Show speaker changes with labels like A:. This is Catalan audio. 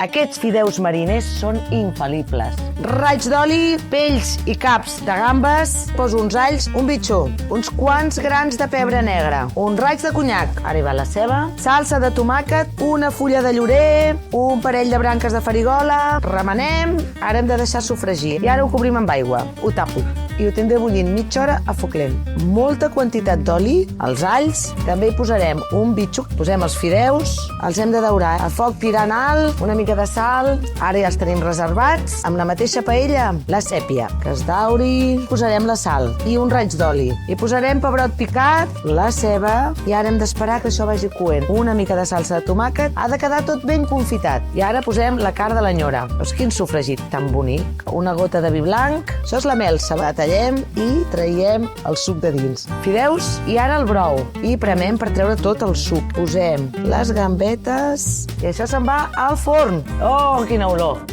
A: Aquests fideus mariners són infal·libles. Raig d'oli, pells i caps de gambes, poso uns alls, un bitxó, uns quants grans de pebre negre, un raig de conyac, ara hi va la ceba, salsa de tomàquet, una fulla de llorer, un parell de branques de farigola, remenem, ara hem de deixar sofregir i ara ho cobrim amb aigua, ho tapo i ho tindré bullint mitja hora a foc lent. Molta quantitat d'oli, els alls, també hi posarem un bitxo, posem els fideus, els hem de daurar a foc tirant alt, una mica de sal, ara ja els tenim reservats, amb la mateixa paella, la sèpia, que es dauri, posarem la sal i un raig d'oli, i posarem pebrot picat, la ceba, i ara hem d'esperar que això vagi coent. Una mica de salsa de tomàquet, ha de quedar tot ben confitat, i ara posem la carn de l'anyora. Veus quin sofregit tan bonic? Una gota de vi blanc, això és la melsa, la tallem i traiem el suc de dins. Fideus i ara el brou, i premem per treure tot el suc. Posem les gambetes i això se'n va al forn. Oh, quina olor!